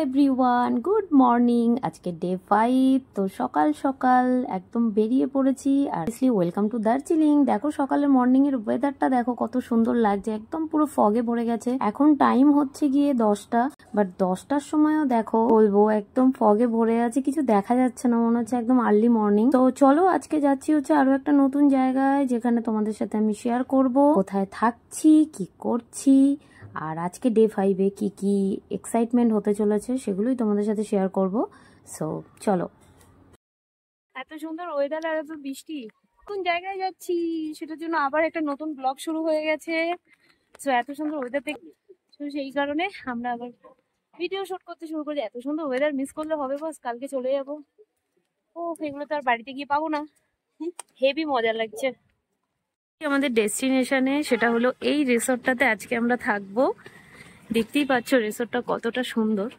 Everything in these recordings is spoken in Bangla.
Everyone, good morning. আজকে ডে 5। তো সকাল সকাল একদম বেরিয়ে পড়েছি। আর ওয়েলকাম টু দার্জিলিং। দেখো সকালের মর্নিং এর ওয়েদারটা দেখো কত সুন্দর লাগছে, একদম পুরো ফগে ভরে গেছে। এখন টাইম হচ্ছে গিয়ে 10টা, বাট 10টার সময়ও দেখো বলবো একদম ফগে ভরে আছে, কিছু দেখা যাচ্ছে না, মনে হচ্ছে একদম আর্লি মর্নিং। তো চলো আজকে যাচ্ছি হচ্ছে আরো একটা নতুন জায়গায়, যেখানে তোমাদের সাথে আমি শেয়ার করব কোথায় থাকছি, কি করছি, আর আজকে ডে 5-এ কি কি এক্সাইটমেন্ট হতে চলেছে সেগুলোই তোমাদের সাথে শেয়ার করব। সো চলো। এত সুন্দর ওয়েদার আর এত বৃষ্টি, কোন জায়গায় যাচ্ছি সেটার জন্য আবার একটা নতুন ব্লগ শুরু হয়ে গেছে। তো এত সুন্দর ওয়েদার দেখে সেই কারণে আমরা আবার ভিডিও শুট করতে শুরু করি। এত সুন্দর ওয়েদার মিস করলে হবে বস, কালকে চলে যাবো। ও এগুলো তো আর বাড়িতে গিয়ে পাবো না। হেভি মজা লাগছে। আমাদের ডেস্টিনেশনে সেটা হলো এই রিসোর্টটাতে আজকে আমরা থাকবো। দেখতেই পাচ্ছ রিসোর্টটা কতটা সুন্দর,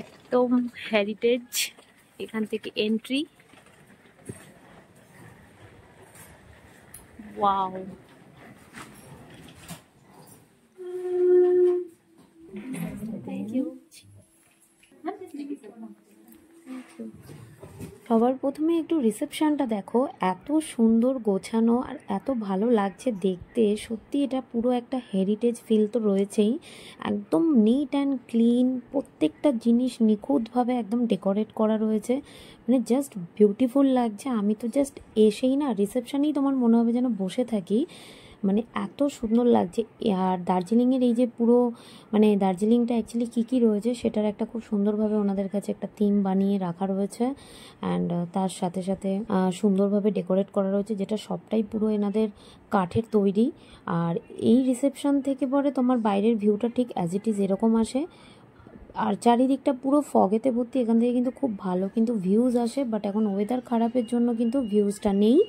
একদম হেরিটেজ। এখান থেকে এন্ট্রি। Wow, thank you. সবার প্রথমে একটু রিসেপশনটা দেখো, এত সুন্দর গোছানো আর এত ভালো লাগছে দেখতে। সত্যি এটা পুরো একটা হেরিটেজ ফিল তো রয়েছেই, একদম নিট অ্যান্ড ক্লিন, প্রত্যেকটা জিনিস নিখুঁতভাবে একদম ডেকোরেট করা রয়েছে, মানে জাস্ট বিউটিফুল লাগছে। আমি তো জাস্ট এসেই না রিসেপশনেই তোমার মনে হবে যেন বসে থাকি, মানে এত সুন্দর লাগছে। আর দার্জিলিংয়ের এই যে পুরো মানে দার্জিলিংটা অ্যাকচুয়ালি কী কী রয়েছে সেটার একটা খুব সুন্দরভাবে ওনাদের কাছে একটা থিম বানিয়ে রাখা রয়েছে। অ্যান্ড তার সাথে সাথে সুন্দরভাবে ডেকোরেট করা রয়েছে, যেটা সবটাই পুরো এনাদের কাঠের তৈরি। আর এই রিসেপশন থেকে পরে তোমার বাইরের ভিউটা ঠিক অ্যাজ ইট ইজ এরকম আসে। আর চারিদিকটা পুরো ফগেতে ভর্তি, এখান থেকে কিন্তু খুব ভালো কিন্তু ভিউজ আসে। বাট এখন ওয়েদার খারাপের জন্য কিন্তু ভিউজটা নেই।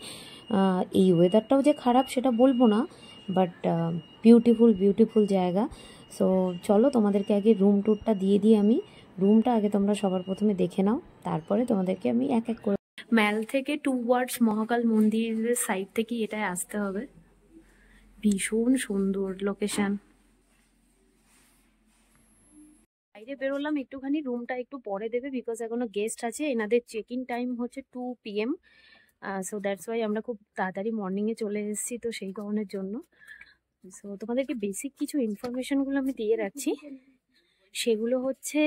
এই ওয়েদারটাও যে খারাপ সেটা বলবো না, বাট বিউটিফুল বিউটিফুল জায়গা। সো চলো তোমাদেরকে আগে রুম ট্যুরটা দিয়ে দিই। আমি রুমটা আগে তোমরা সবার প্রথমে দেখে নাও, তারপরে তোমাদেরকে আমি এক এক করে। ম্যাল থেকে টুওয়ার্ডস মহাকাল মন্দিরের সাইড থেকে এটাই আসতে হবে। ভীষণ সুন্দর লোকেশন। বাইরে বেরোলাম একটুখানি, রুমটা একটু পরে দেবে বিকজ এখনো গেস্ট আছে। এনাদের চেক ইন টাইম হচ্ছে 2 PM। সো দ্যাটস ওয়াই আমরা খুব তাড়াতাড়ি মর্নিংয়ে চলে এসেছি, তো সেই কারণের জন্য। সো তোমাদেরকে বেসিক কিছু ইনফরমেশনগুলো আমি দিয়ে রাখছি। সেগুলো হচ্ছে,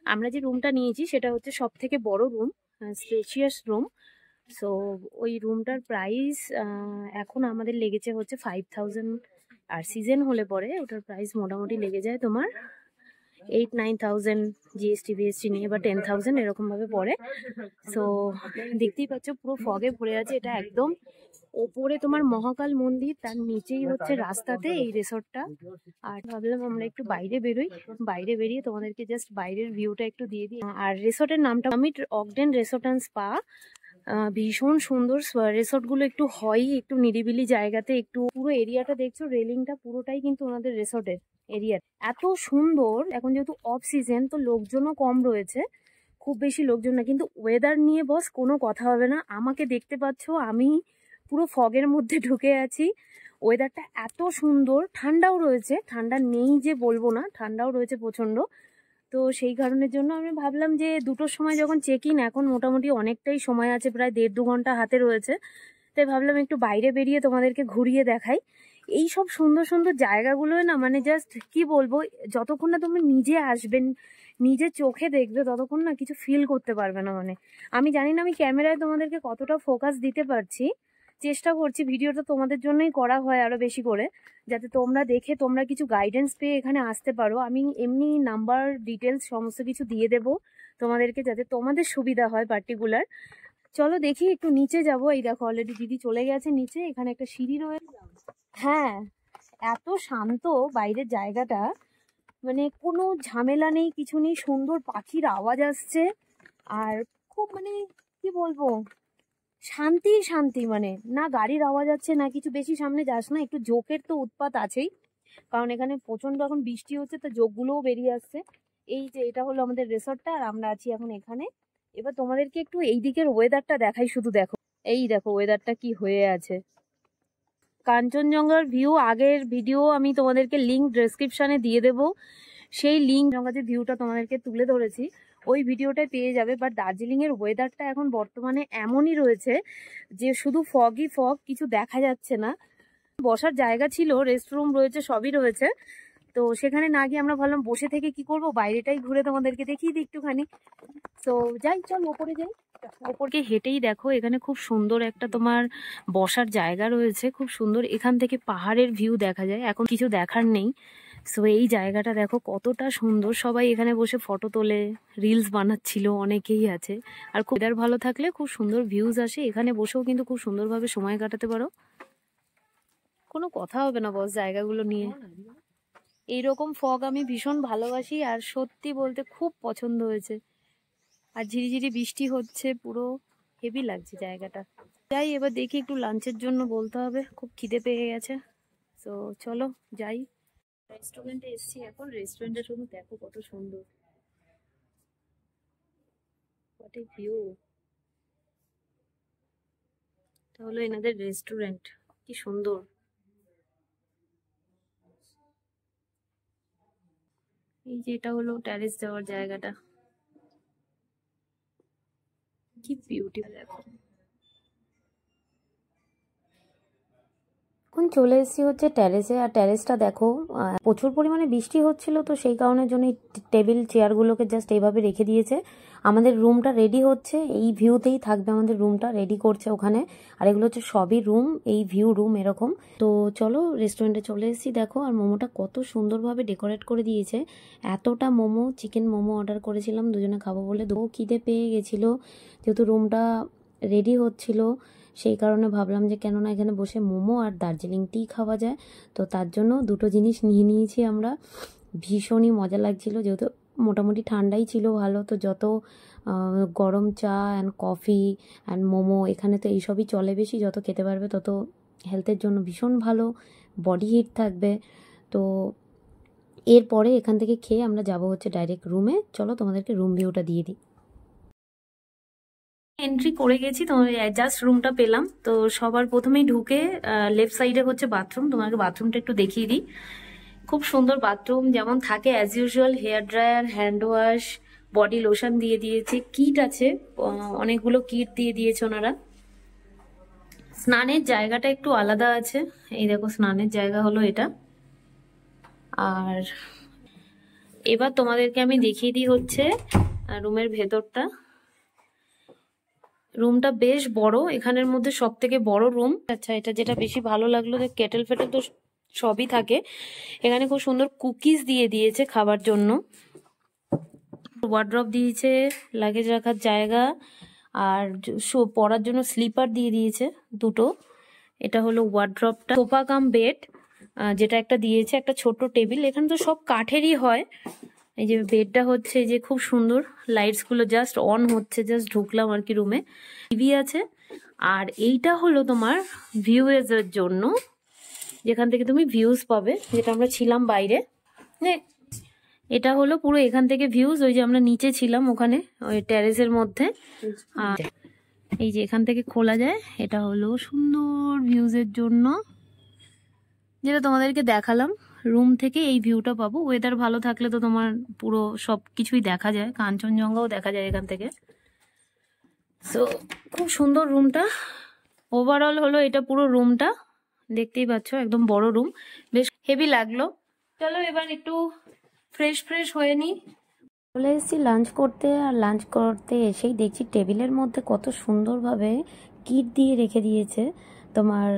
আমরা যে রুমটা নিয়েছি সেটা হচ্ছে সব থেকে বড় রুম, স্পেশিয়াস রুম। সো ওই রুমটার প্রাইস এখন আমাদের লেগেছে হচ্ছে 5000। আর সিজন হলে পরে ওটার প্রাইস মোটামুটি লেগে যায় তোমার 8-9,000 জিএসটি বিএসটি নিয়ে, বা 10,000 এরকমভাবে পড়ে। সো দেখতেই পাচ্ছ পুরো ফগে ভরে আছে। এটা একদম ওপরে তোমার মহাকাল মন্দির, তার নিচেই হচ্ছে রাস্তাতে এই রিসোর্টটা। আর ভাবলাম আমরা একটু বাইরে বেরোই, বাইরে বেরিয়ে তোমাদেরকে জাস্ট বাইরের ভিউটা একটু দিয়ে দিই। আর রিসোর্টের নামটা আমি অকডেন রিসোর্ট অ্যান্ড স্পা। ভীষণ সুন্দর রিসোর্ট গুলো, একটু হয় একটু নিরিবিলি জায়গাতে। একটু পুরো এরিয়াটা দেখছো, রেলিংটা পুরোটাই কিন্তু ওনাদের রিসোর্টের এরিয়া। এত সুন্দর। এখন যেহেতু অফ সিজন তো লোকজনও কম রয়েছে, খুব বেশি লোকজন না। কিন্তু ওয়েদার নিয়ে বস কোনো কথা হবে না। আমাকে দেখতে পাচ্ছ আমি পুরো ফগের মধ্যে ঢুকে আছি। ওয়েদারটা এত সুন্দর, ঠান্ডাও রয়েছে, ঠান্ডা নেই যে বলবো না, ঠান্ডাও রয়েছে প্রচন্ড। তো সেই কারণের জন্য আমি ভাবলাম যে 2টোর সময় যখন চেক ইন, এখন মোটামুটি অনেকটাই সময় আছে, প্রায় 1.5-2 ঘন্টা হাতে রয়েছে। তাই ভাবলাম একটু বাইরে বেরিয়ে তোমাদেরকে ঘুরিয়ে দেখাই। এই সব সুন্দর সুন্দর জায়গাগুলোয় না, মানে জাস্ট কি বলবো, যতক্ষণ না তুমি নিজে আসবেন, নিজে চোখে দেখবে, ততক্ষণ না কিছু ফিল করতে পারবে না। মানে আমি জানি না আমি ক্যামেরায় তোমাদেরকে কতটা ফোকাস দিতে পারছি, চেষ্টা করছি। ভিডিওটা তোমাদের জন্যই করা হয় আরো বেশি করে, যাতে তোমরা দেখে তোমরা কিছু গাইডেন্স পেয়ে এখানে আসতে পারো। আমি এমনি নাম্বার ডিটেলস সমস্ত কিছু দিয়ে দেব তোমাদেরকে, যাতে তোমাদের সুবিধা হয় পার্টিকুলার। চলো দেখি একটু নিচে যাব। এই দেখো অলরেডি দিদি চলে গেছে নিচে, এখানে একটা সিঁড়ি রয়েছে। হ্যাঁ, এত শান্ত বাইরের জায়গাটা, মানে কোনো ঝামেলা নেই, কিছু নেই, সুন্দর পাখির আওয়াজ আসছে। আর খুব মানে কি বলবো, শান্তি শান্তি, মানে না গাড়ির আওয়াজ আছে না কিছু। বেশি সামনে যাস না, একটু জোকের তো উৎপাত আছেই, কারণ এখানে প্রচন্ড এখন বৃষ্টি হচ্ছে, তো জোকগুলোও বেরিয়ে আসছে। এই যে এটা হলো আমাদের রিসোর্টটা, আর আমরা আছি এখন এখানে। এবার তোমাদেরকে একটু এই দিকের ওয়েদারটা দেখাই, শুধু দেখো, এই দেখো ওয়েদারটা কি হয়ে আছে। কাঞ্চনজঙ্ঘার ভিউ আগের ভিডিও আমি তোমাদেরকে লিঙ্ক ডেসক্রিপশনে দিয়ে দেবো। সেই লিঙ্ক যে ভিউটা তোমাদেরকে তুলে ধরেছি ওই ভিডিওটাই পেয়ে যাবে। বাট দার্জিলিংয়ের ওয়েদারটা এখন বর্তমানে এমনই রয়েছে যে শুধু ফগই ফগ, কিছু দেখা যাচ্ছে না। বসার জায়গা ছিল, রেস্টরুম রয়েছে, সবই রয়েছে, তো সেখানে না গিয়ে আমরা ভাবলাম বসে থেকে কি করব, বাইরেটাই ঘুরে তোমাদেরকে দেখিয়ে দিই একটুখানি। তো যাই, চল ওপরে যাই। ওপরকে হেঁটেই দেখো এখানে খুব সুন্দর একটা তোমার বসার জায়গা রয়েছে, খুব সুন্দর। এখান থেকে পাহাড়ের ভিউ দেখা যায়, এখন কিছু দেখার নেই। সো এই জায়গাটা দেখো কতটা সুন্দর, সবাই এখানে বসে ফটো তোলে, রিলস বানাচ্ছিল, অনেকেই আছে। আর ওয়েদার ভালো থাকলে খুব সুন্দর ভিউজ আসে, এখানে বসেও কিন্তু খুব সুন্দরভাবে সময় কাটাতে পারো, কোনো কথা হবে না বস জায়গাগুলো নিয়ে। এইরকম ফগ আমি ভীষণ ভালোবাসি, আর সত্যি বলতে খুব পছন্দ হয়েছে। আর ঝিরিঝিরি বৃষ্টি হচ্ছে, পুরো হেভি লাগছে জায়গাটা। যাই এবার দেখি, একটু লাঞ্চের জন্য বলতে হবে, খুব খিদে পেয়ে গেছে। তো চলো যাই। রেস্টুরেন্টে এসছি এখন, রেস্টুরেন্টটা শুধু দেখো কত সুন্দর, হোয়াট এ ভিউ। এটা হলো এনাদের রেস্টুরেন্ট, কি সুন্দর। এই যে এটা হলো ট্যারেস যাওয়ার জায়গাটা, কি বিউটিফুল দেখো। এখন চলে এসেছি হচ্ছে ট্যারেসে, আর ট্যারেসটা দেখো প্রচুর পরিমাণে বৃষ্টি হচ্ছিল, তো সেই কারণের জন্য টেবিল চেয়ারগুলোকে জাস্ট এইভাবে রেখে দিয়েছে। আমাদের রুমটা রেডি হচ্ছে, এই ভিউতেই থাকবে আমাদের রুমটা, রেডি করছে ওখানে। আর এগুলো হচ্ছে সবই রুম, এই ভিউ রুম এরকম। তো চলো রেস্টুরেন্টে চলে এসেছি দেখো, আর মোমোটা কত সুন্দরভাবে ডেকোরেট করে দিয়েছে। এতটা মোমো, চিকেন মোমো অর্ডার করেছিলাম দুজনে খাবো বলে, দো খিদে পেয়ে গেছিলো, যেহেতু রুমটা রেডি হচ্ছিল, সেই কারণে ভাবলাম যে কেননা এখানে বসে মোমো আর দার্জিলিং টি খাওয়া যায়, তো তার জন্য দুটো জিনিস নিয়ে নিয়েছি আমরা। ভীষণই মজা লাগছিল, যেহেতু মোটামুটি ঠান্ডাই ছিল ভালো, তো যত গরম চা অ্যান্ড কফি অ্যান্ড মোমো এখানে তো এইসবই চলে বেশি, যত খেতে পারবে তত হেলথের জন্য ভীষণ ভালো, বডি হিট থাকবে। তো এরপরে এখান থেকে খেয়ে আমরা যাব হচ্ছে ডাইরেক্ট রুমে। চলো তোমাদেরকে রুম ভিউটা দিয়ে দিই। এন্ট্রি করে গেছি, তোমার জাস্ট রুমটা পেলাম। তো সবার প্রথমেই ঢুকে লেফট সাইডে হচ্ছে বাথরুম, তোমাকে বাথরুমটা একটু দেখিয়ে দিই। খুব সুন্দর বাথরুম, যেমন থাকে as usual, hair dryer, hand wash, body lotion দিয়ে দিয়েছে, কিট আছে, অনেকগুলো কিট দিয়ে দিয়েছে ওনারা। স্নানের জায়গাটা একটু আলাদা আছে, এই দেখো স্নানের জায়গা হলো এটা। আর এবার তোমাদেরকে আমি দেখিয়ে দিই হচ্ছে রুমের ভেতরটা। রুমটা বেশ বড়, এখানের মধ্যে সব থেকে বড় রুম। আচ্ছা, এটা যেটা বেশি ভালো লাগলো যে কেটেল ফেটেল তো সবই থাকে এখানে, খুব সুন্দর কুকিজ দিয়ে দিয়েছে খাবার জন্য, ওয়ার্ড্রপ দিয়েছে, লাগেজ রাখার জায়গা, আর পরার জন্য স্লিপার দিয়ে দিয়েছে দুটো। এটা হলো ওয়ার্ড্রপটা, সোফা কাম বেড যেটা একটা দিয়েছে, একটা ছোট টেবিল, এখানে তো সব কাঠেরই হয়। এই যে বেডটা হচ্ছে যে খুব সুন্দর, লাইটস গুলো জাস্ট অন হচ্ছে, জাস্ট ঢুকলাম আর কি রুমে, টিভি আছে। আর এইটা হলো তোমার ভিউজ এর জন্য, যেখান থেকে তুমি ভিউজ পাবে, যেটা আমরা ছিলাম বাইরে। এটা হলো পুরো এখান থেকে ভিউজ, ওই যে আমরা নিচে ছিলাম ওখানে ওই টেরেসের মধ্যে, আর এই যে এখান থেকে খোলা যায়, এটা হলো সুন্দর ভিউজের জন্য, যেটা তোমাদেরকে দেখালাম। রুম থেকে এই ভিউটা পাবো, ওয়েদার ভালো থাকলে তো তোমার পুরো সব কিছুই দেখা যায়, কাঞ্চনজঙ্ঘাও দেখা যায় এখান থেকে। তো খুব সুন্দর রুমটা, ওভারঅল হলো এটা পুরো রুমটা, দেখতেই পাচ্ছ একদম বড় রুম, বেশ হেভি লাগলো। চলো এবার একটু ফ্রেশ হয়ে নি। চলে এসেছি লাঞ্চ করতে, আর লাঞ্চ করতে এসেই দেখছি টেবিলের মধ্যে কত সুন্দরভাবে কিট দিয়ে রেখে দিয়েছে, তোমার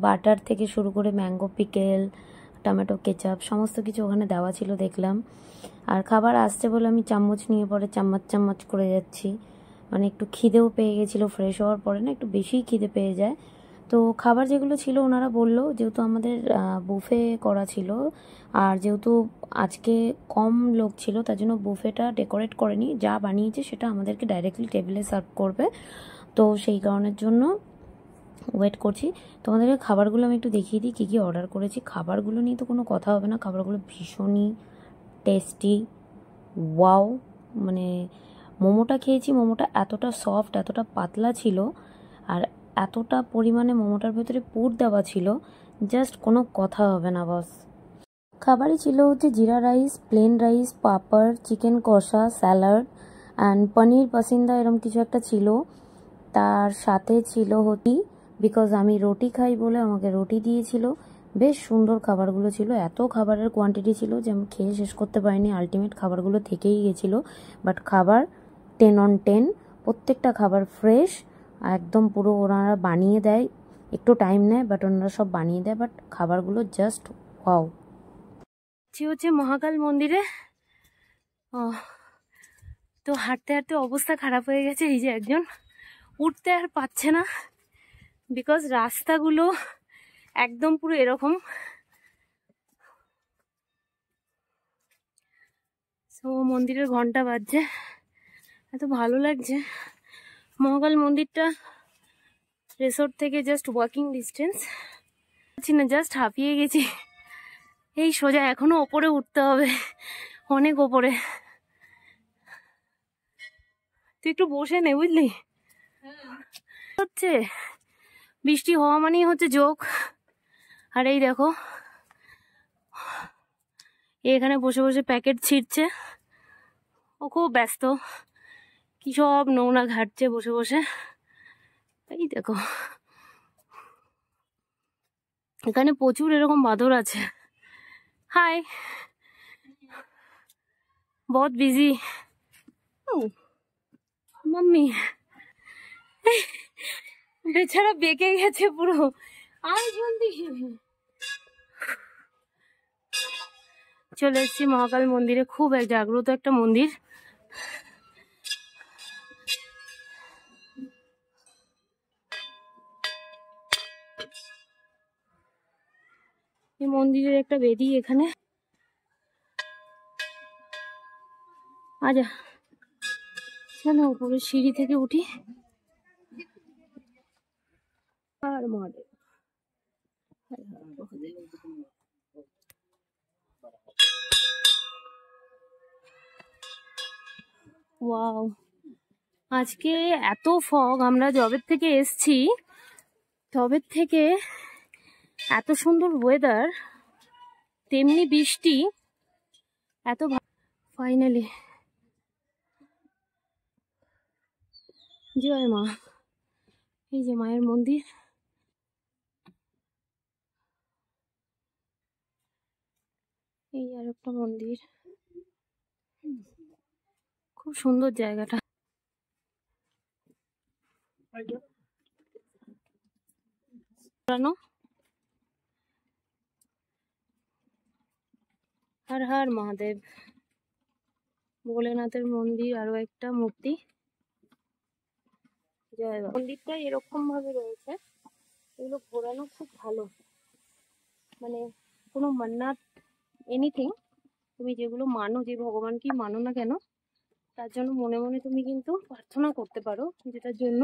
বাটার থেকে শুরু করে ম্যাঙ্গো পিকেল, টমেটো কেচাপ, সমস্ত কিছু ওখানে দেওয়া ছিল দেখলাম। আর খাবার আসছে বলে আমি চামচ নিয়ে পরে চামচ করে যাচ্ছি, মানে একটু খিদেও পেয়ে গেছিলো, ফ্রেশ হওয়ার পরে না একটু বেশিই খিদে পেয়ে যায়। তো খাবার যেগুলো ছিল ওনারা বললো, যেহেতু আমাদের বুফে করা ছিল, আর যেহেতু আজকে কম লোক ছিল তার জন্য বুফেটা ডেকোরেট করেনি, যা বানিয়েছে সেটা আমাদেরকে ডাইরেক্টলি টেবিলে সার্ভ করবে, তো সেই কারণের জন্য ওয়েট করছি। তোমাদেরকে খাবারগুলো আমি একটু দেখিয়ে দিই কী কী অর্ডার করেছি। খাবারগুলো নিয়ে তো কোনো কথা হবে না, খাবারগুলো ভীষণই টেস্টি, ওয়াও। মানে মোমোটা খেয়েছি, মোমোটা এতটা সফট, এতটা পাতলা ছিল, আর এতটা পরিমাণে মোমোটার ভেতরে পুর দেওয়া ছিল, জাস্ট কোনো কথা হবে না বস। খাবারে ছিল হচ্ছে জিরা রাইস, প্লেন রাইস, পাপড়, চিকেন কষা, স্যালাড অ্যান্ড পনির পাসিন্দা এরম কিছু একটা ছিল। তার সাথে ছিল হতি, বিকজ আমি রুটি খাই বলে আমাকে রুটি দিয়েছিল। বেশ সুন্দর খাবারগুলো ছিল, এত খাবারের কোয়ান্টিটি ছিল যে আমি খেয়ে শেষ করতে পারিনি, আলটিমেট খাবারগুলো থেকেই গেছিলো। বাট খাবার 10/10, প্রত্যেকটা খাবার ফ্রেশ, একদম পুরো ওনারা বানিয়ে দেয়, একটু টাইম নেয় বাট ওনারা সব বানিয়ে দেয়, বাট খাবারগুলো জাস্ট ওয়াও। হচ্ছে মহাকাল মন্দিরে। তো হাঁটতে হাঁটতে অবস্থা খারাপ হয়ে গেছে, এই যে একজন উঠতে আর পাচ্ছে না, বিকজ রাস্তাগুলো একদম পুরো এরকম। তো মন্দিরের ঘন্টা বাজছে, এত ভালো লাগছে। মহাকাল মন্দিরটা রিসোর্ট থেকে জাস্ট ওয়াকিং ডিস্টেন্স, না জাস্ট হাঁপিয়ে গেছি। এই সোজা এখনো ওপরে উঠতে হবে, অনেক ওপরে। তুই একটু বসে নে, বুঝলি? হচ্ছে বৃষ্টি হওয়া মানেই হচ্ছে যোগ। আর এই দেখো এখানে বসে বসে প্যাকেট ছিঁড়ছে, ও খুব ব্যস্ত, কি সব নোংরা ঘাটছে বসে বসে। এই দেখো এখানে প্রচুর এরকম বাঁদর আছে। হাই, বহুত বিজি মাম্মি। বেচারা বেঁকে গেছে পুরো। আর জলদি চলে এসেছি মহাকাল মন্দিরে, খুব এক জাগ্রত একটা মন্দির। এই মন্দিরের একটা বেদি এখানে। আচ্ছা চলো উপরে সিঁড়ি থেকে উঠি। আর মহাদেব, ওয়াও, আজকে এত ফগ, আমরা যবের থেকে এসছি তবের থেকে এত সুন্দর ওয়েদার, তেমনি বৃষ্টি, এত ফাইনালি জয় মা। এই যে মায়ের মন্দির, এই আর একটা মন্দির, খুব সুন্দর জায়গাটা। হর হর মহাদেব। ভোলেনাথের মন্দির, আরো একটা মূর্তি। জয় বাবা। মন্দিরটা এরকম ভাবে রয়েছে, এগুলো ঘোরানো খুব ভালো, মানে কোনো মান্নাত এনিথিং, তুমি যেগুলো মানো, যে ভগবানকেই মানো না কেন, তার জন্য মনে মনে তুমি কিন্তু প্রার্থনা করতে পারো, যেটার জন্য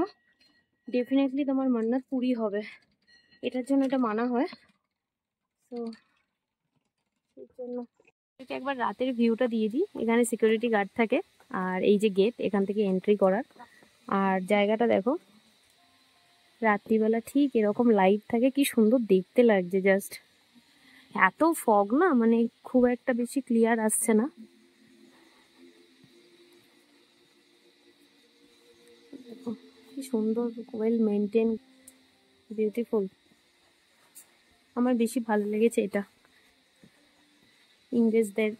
ডেফিনেটলি তোমার মান্নাত পুরি হবে। এটার জন্য এটা মানা হয়। তো সেই জন্য একবার রাতের ভিউটা দিয়ে দিই। এখানে সিকিউরিটি গার্ড থাকে, আর এই যে গেট, এখান থেকে এন্ট্রি করার। আর জায়গাটা দেখো, রাত্রিবেলা ঠিক এরকম লাইট থাকে, কি সুন্দর দেখতে লাগছে। জাস্ট এত ফগ না, মানে খুব একটা বেশি ক্লিয়ার আসছে না। কি সুন্দর, ওয়েল মেনটেন, বিউটিফুল। আমার বেশি ভালো লেগেছে এটা, ইংরেজদের।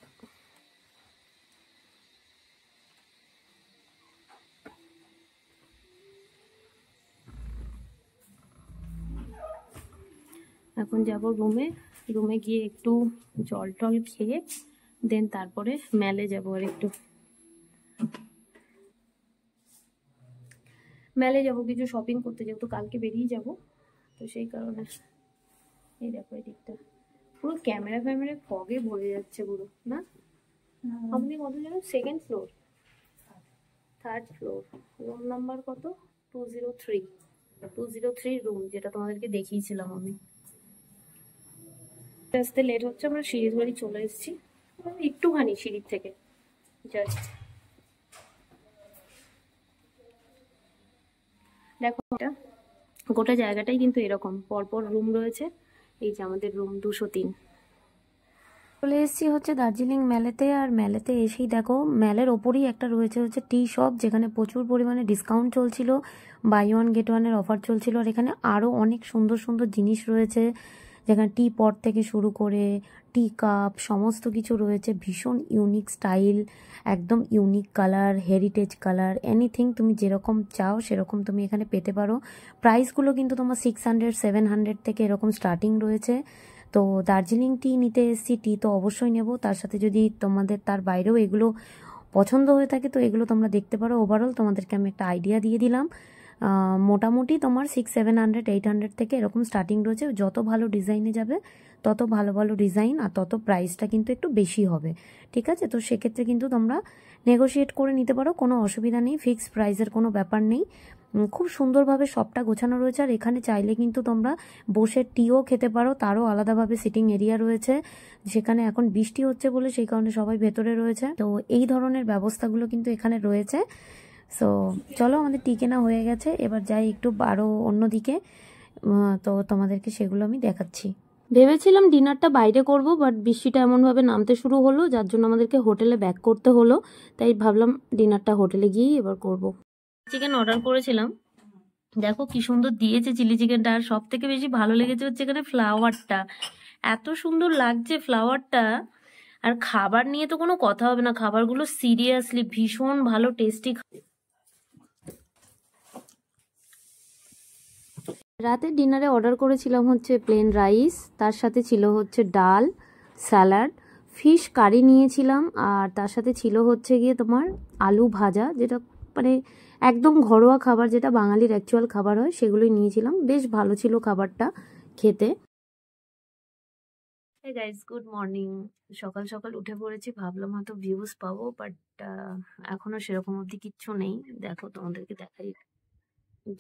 এখন যাব রুমে, রুমে গিয়ে একটু জল টল খেয়ে দেন তারপরে মেলে যাব। আর একটু মেলে যাব কিছু শপিং করতে, যেহেতু কালকে বেরিয়ে যাব, তো সেই কারণে। এই দেখো এই দিকটা পুরো ক্যামেরা ফ্যামেরা ফগে ভরে যাচ্ছে পুরো, না? আপনি কত যেন? Second floor, third floor, room number কত? 203, 203 রুম, যেটা তোমাদেরকে দেখিয়েছিলাম আমি। আসতে লেট হচ্ছে, আমরা সিঁড়ি ধরে চলে এসেছি, একটুখানি সিঁড়ির থেকে জাস্ট। দেখো এটা গোটা জায়গাটাই কিন্তু এরকম পরপর রুম রয়েছে। এই যে আমাদের রুম 203, চলে এসেছি হচ্ছে দার্জিলিং ম্যালেতে। আর ম্যালেতে এসেই দেখো ম্যালের ওপরেই একটা রয়েছে হচ্ছে টি শপ, যেখানে প্রচুর পরিমাণে ডিসকাউন্ট চলছিল, বাই ওয়ান গেট ওয়ানের অফার চলছিল। আর এখানে আরও অনেক সুন্দর সুন্দর জিনিস রয়েছে, যেখানে টি পট থেকে শুরু করে টি কাপ সমস্ত কিছু রয়েছে। ভীষণ ইউনিক স্টাইল, একদম unique colour, heritage colour, anything তুমি যেরকম চাও সেরকম তুমি এখানে পেতে পারো। প্রাইসগুলো কিন্তু তোমার 600-700 থেকে এরকম স্টার্টিং রয়েছে। তো দার্জিলিং টি নিতে এসেছি, টি তো অবশ্যই নেব, তার সাথে যদি তোমাদের তার বাইরেও এগুলো পছন্দ হয়ে থাকে তো এগুলো তোমরা দেখতে পারো। ওভারঅল তোমাদেরকে আমি একটা আইডিয়া দিয়ে দিলাম। মোটামুটি তোমার 600-700-800 থেকে এরকম স্টার্টিং রয়েছে। যত ভালো ডিজাইনে যাবে তত ভালো ভালো ডিজাইন আর তত প্রাইসটা কিন্তু একটু বেশি হবে, ঠিক আছে? তো সেক্ষেত্রে কিন্তু তোমরা নেগোশিয়েট করে নিতে পারো, কোনো অসুবিধা নেই, ফিক্সড প্রাইসের কোনো ব্যাপার নেই। খুব সুন্দরভাবে সবটা গোছানো রয়েছে। আর এখানে চাইলে কিন্তু তোমরা বসে টিও খেতে পারো, তারও আলাদাভাবে সিটিং এরিয়া রয়েছে। সেখানে এখন বৃষ্টি হচ্ছে বলে সেই কারণে সবাই ভেতরে রয়েছে। তো এই ধরনের ব্যবস্থাগুলো কিন্তু এখানে রয়েছে। সো চলো, আমাদের টি কেনা হয়ে গেছে, এবার যাই একটু আরও অন্যদিকে। তো তোমাদেরকে সেগুলো আমি দেখাচ্ছি। ভেবেছিলাম ডিনারটা বাইরে করব, বাট বৃষ্টিটা এমনভাবে নামতে শুরু হলো যার জন্য আমাদেরকে হোটেলে ব্যাক করতে হলো। তাই ভাবলাম ডিনারটা হোটেলে গিয়েই এবার করব। চিকেন অর্ডার করেছিলাম, দেখো কি সুন্দর দিয়েছে চিলি চিকেনটা। আর সব থেকে বেশি ভালো লেগেছে হচ্ছে এখানে ফ্লাওয়ারটা, এত সুন্দর লাগছে ফ্লাওয়ারটা। আর খাবার নিয়ে তো কোনো কথা হবে না, খাবারগুলো সিরিয়াসলি ভীষণ ভালো টেস্টি। রাতের ডিনারে অর্ডার করেছিলাম হচ্ছে প্লেন রাইস, তার সাথে ছিল হচ্ছে ডাল, স্যালাড, ফিশ কারি নিয়েছিলাম, আর তার সাথে ছিল হচ্ছে গিয়ে তোমার আলু ভাজা, যেটা মানে একদম ঘরোয়া খাবার, যেটা বাঙালির অ্যাকচুয়াল খাবার হয়, সেগুলোই নিয়েছিলাম। বেশ ভালো ছিল খাবারটা খেতে। Hey guys, good morning. সকাল সকাল উঠে পড়েছি, ভাবলাম হয়তো ভিউজ পাবো, বাট এখনো সেরকম অবধি কিচ্ছু নেই। দেখো তোমাদেরকে দেখাই,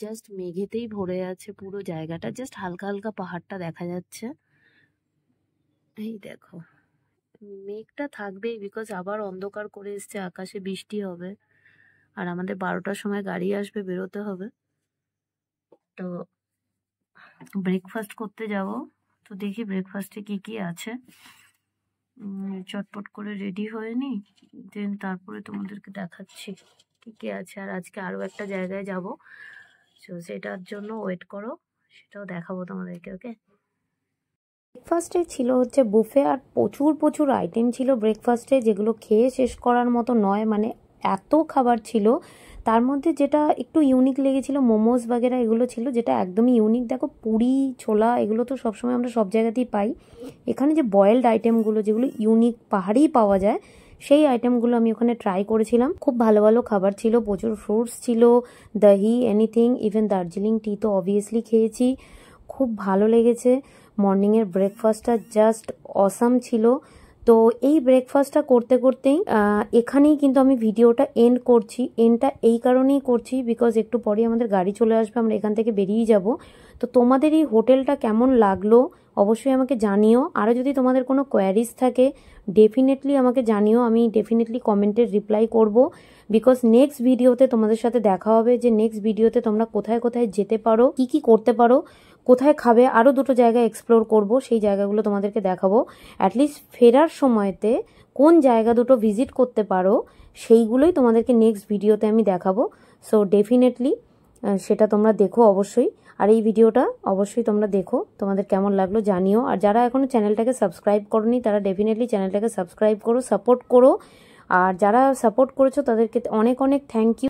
জাস্ট মেঘেতেই ভরে আছে পুরো জায়গাটা, জাস্ট হালকা হালকা পাহাড়টা দেখা যাচ্ছে। এই দেখো, মেঘটা থাকবেই, বিকজ আবার অন্ধকার করে এসছে, আকাশে বৃষ্টি হবে। আর আমাদের 12টার সময় গাড়ি আসবে, বেরোতে হবে। তো ব্রেকফাস্ট করতে যাব, তো দেখি ব্রেকফাস্টে কি কি আছে। চটপট করে রেডি হয়ে নি, দেন তারপরে তোমাদেরকে দেখাচ্ছি কি কি আছে। আর আজকে আরও একটা জায়গায় যাব, তো সেটার জন্য ওয়েট করো, সেটাও দেখাবো তোমাদেরকে। ওকে, ব্রেকফাস্টে ছিল হচ্ছে বুফে, আর প্রচুর প্রচুর আইটেম ছিল ব্রেকফাস্টে, যেগুলো খেয়ে শেষ করার মতো নয়, মানে এত খাবার ছিল। তার মধ্যে যেটা একটু ইউনিক লেগেছিল, মোমোস বাগেরা এগুলো ছিল, যেটা একদমই ইউনিক। দেখো পুরি, ছোলা এগুলো তো সবসময় আমরা সব জায়গাতেই পাই, এখানে যে বয়েলড আইটেমগুলো যেগুলো ইউনিক পাহাড়েই পাওয়া যায়, সেই আইটেমগুলো আমি ওখানে ট্রাই করেছিলাম। খুব ভালো ভালো খাবার ছিল, প্রচুর ফ্রুটস ছিল, দহি, এনিথিং। ইভেন দার্জিলিং টি তো অবভিয়াসলি খেয়েছি, খুব ভালো লেগেছে। মর্নিংয়ের ব্রেকফাস্টটা জাস্ট অসাম ছিল। তো এই ব্রেকফাস্টটা করতে করতেই এখানেই কিন্তু আমি ভিডিওটা এন্ড করছি। এন্ডটা এই কারণেই করছি বিকজ একটু পরে আমাদের গাড়ি চলে আসবে, আমরা এখান থেকে বেরিয়ে যাব। তো তোমাদের এই হোটেলটা কেমন লাগলো অবশ্যই আমাকে জানিও। আরও যদি তোমাদের কোনো কোয়ারিজ থাকে ডেফিনেটলি আমাকে জানিও, আমি ডেফিনেটলি কমেন্টের রিপ্লাই করব। বিকজ নেক্সট ভিডিওতে তোমাদের সাথে দেখা হবে, যে নেক্সট ভিডিওতে তোমরা কোথায় কোথায় যেতে পারো, কি কি করতে পারো, কোথায় খাবে। আরও দুটো জায়গা এক্সপ্লোর করব, সেই জায়গাগুলো তোমাদেরকে দেখাবো। অ্যাটলিস্ট ফেরার সময়তে কোন জায়গা দুটো ভিজিট করতে পারো সেইগুলোই তোমাদেরকে নেক্সট ভিডিওতে আমি দেখাবো। সো ডেফিনেটলি সেটা তোমরা দেখো অবশ্যই। আর এই ভিডিওটা অবশ্যই তোমরা দেখো, তোমাদের কেমন লাগলো জানিও। আর যারা এখনো চ্যানেলটাকে সাবস্ক্রাইব করোনি তারা ডেফিনেটলি চ্যানেলটাকে সাবস্ক্রাইব করো, সাপোর্ট করো। আর যারা সাপোর্ট করেছো তাদেরকে অনেক অনেক থ্যাংক ইউ।